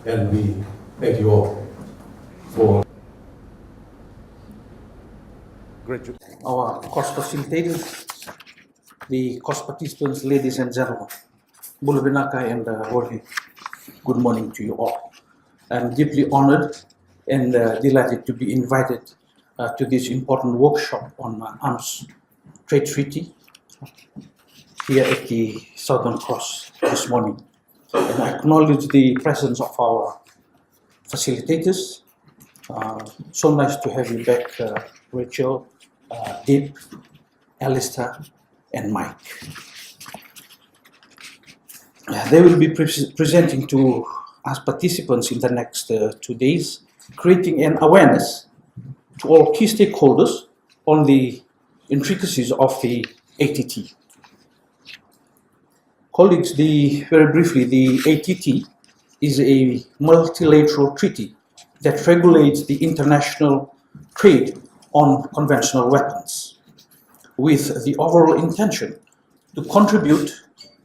and we thank you all for our course facilitators, the course participants, ladies and gentlemen, Bulubinaka and Jorge, good morning to you all. I'm deeply honored and delighted to be invited to this important workshop on Arms Trade Treaty here at the Southern Cross this morning. And I acknowledge the presence of our facilitators. So nice to have you back, Rachel, Deep, Alistair, and Mike. They will be presenting to us participants in the next 2 days, creating an awareness to all key stakeholders on the intricacies of the ATT. Colleagues, very briefly, the ATT is a multilateral treaty that regulates the international trade on conventional weapons, with the overall intention to contribute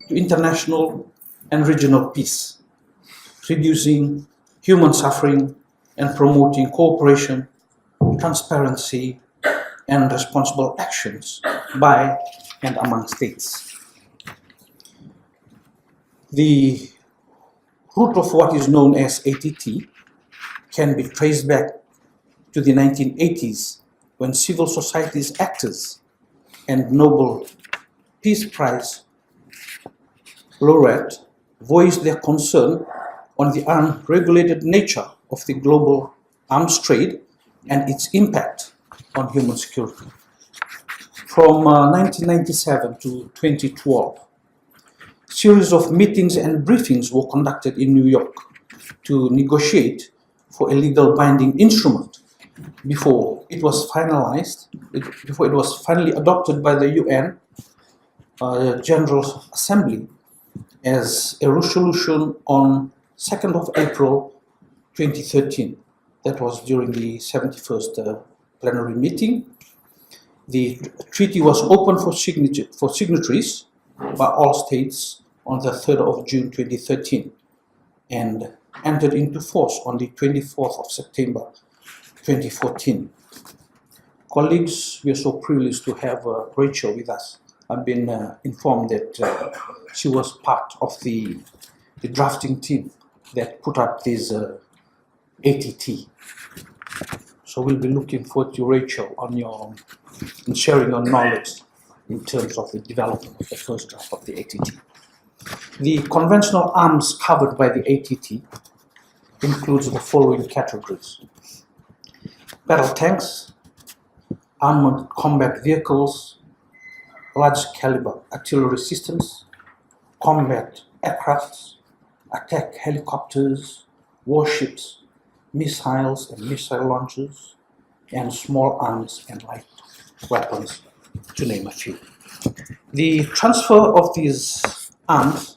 to international and regional peace, reducing human suffering and promoting cooperation, transparency, and responsible actions by and among states. The root of what is known as ATT can be traced back to the 1980s, when civil society's actors and Nobel Peace Prize laureate voiced their concern on the unregulated nature of the global arms trade and its impact on human security. From 1997 to 2012, a series of meetings and briefings were conducted in New York to negotiate for a legal binding instrument before it was finally adopted by the UN General Assembly as a resolution on 2nd of April 2013. That was during the 71st plenary meeting. The treaty was open for signatories by all states on the 3rd of June 2013 and entered into force on the 24th of September 2014. Colleagues, we are so privileged to have Rachel with us. I've been informed that she was part of the drafting team that put up this ATT. So we'll be looking forward to Rachel in sharing your knowledge in terms of the development of the first draft of the ATT. The conventional arms covered by the ATT includes the following categories: battle tanks, armored combat vehicles, large caliber artillery systems, combat aircrafts, attack helicopters, warships, missiles and missile launchers, and small arms and light weapons, to name a few. The transfer of these arms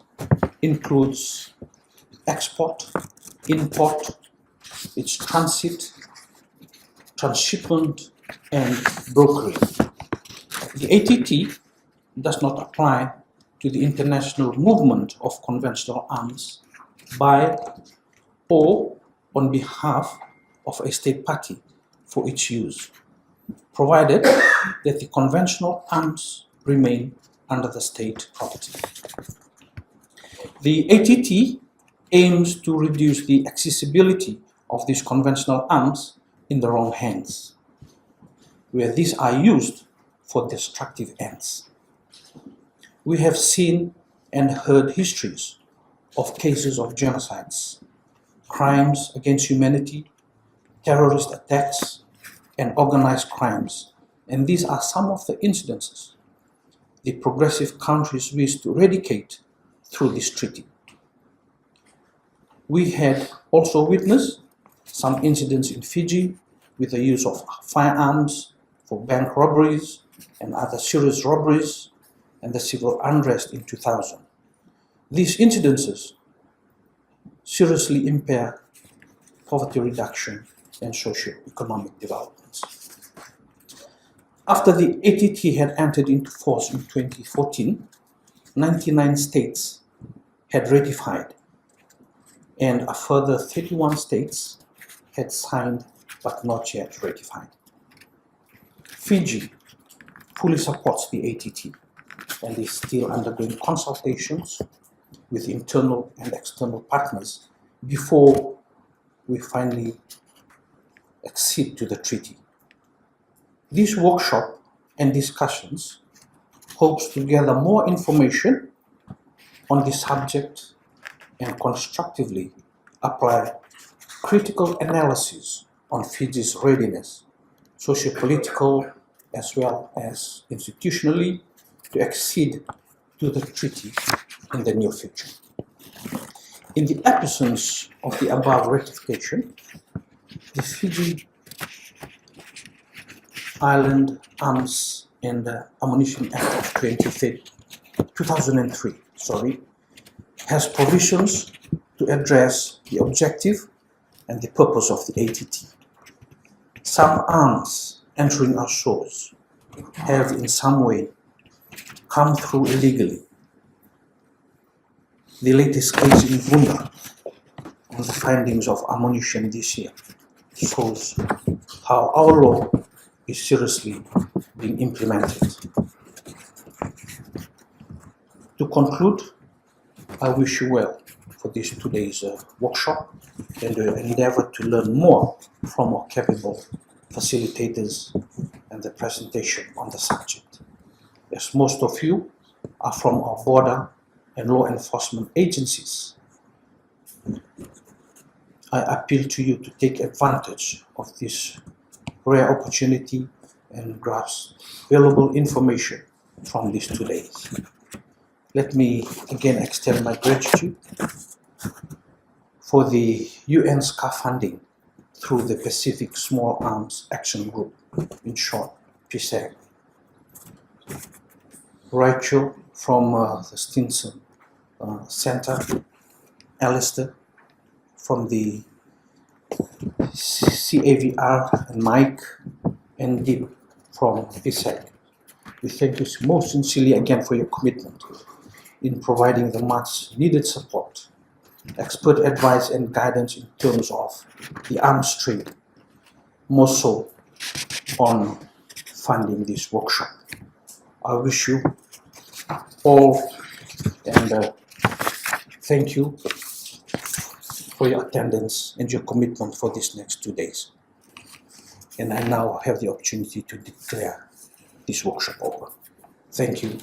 includes export, import, its transit, transshipment, and brokering. The ATT does not apply to the international movement of conventional arms by or on behalf of a state party for its use, provided that the conventional arms remain under the state property. The ATT aims to reduce the accessibility of these conventional arms in the wrong hands, where these are used for destructive ends. We have seen and heard histories of cases of genocides, crimes against humanity, terrorist attacks, and organized crimes, and these are some of the incidences the progressive countries wish to eradicate through this treaty. We had also witnessed some incidents in Fiji with the use of firearms for bank robberies and other serious robberies, and the civil unrest in 2000. These incidences seriously impair poverty reduction and socio-economic developments. After the ATT had entered into force in 2014, 99 states had ratified, and a further 31 states had signed but not yet ratified. Fiji fully supports the ATT and is still undergoing consultations with internal and external partners before we finally accede to the treaty. This workshop and discussions hopes to gather more information on this subject and constructively apply critical analysis on Fiji's readiness, socio-political as well as institutionally, to accede to the treaty in the near future. In the absence of the above ratification, the Fiji Island Arms and Ammunition Act of 2003 has provisions to address the objective and the purpose of the ATT. Some arms entering our shores have in some way come through illegally. The latest case in Bunda on the findings of ammunition this year shows how our law is seriously being implemented. To conclude, I wish you well for this today's workshop and endeavor to learn more from our capable facilitators and the presentation on the subject. As most of you are from our border and law enforcement agencies, I appeal to you to take advantage of this rare opportunity and grasp valuable information from these 2 days. Let me again extend my gratitude for the UN SCA funding through the Pacific Small Arms Action Group, in short, PSAG. Rachel from the Stinson Center, Alistair from the CAVR, and Mike and Deep from PSAG. We thank you most sincerely again for your commitment in providing the much needed support, expert advice and guidance in terms of the arms trade, more so on funding this workshop. I wish you all and thank you for your attendance and your commitment for these next 2 days. And I now have the opportunity to declare this workshop open. Thank you.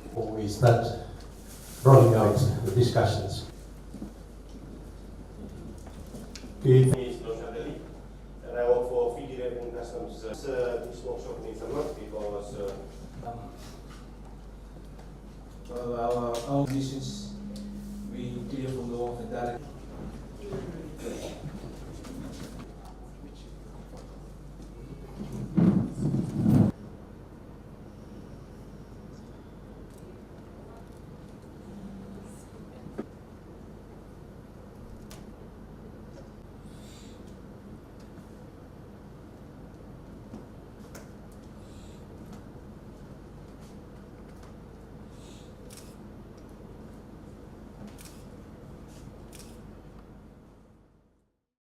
Before we start rolling out the discussions. My name is and I work for Fiji Revenue Customs. This workshop means a lot because our missions, we clear from the water direct.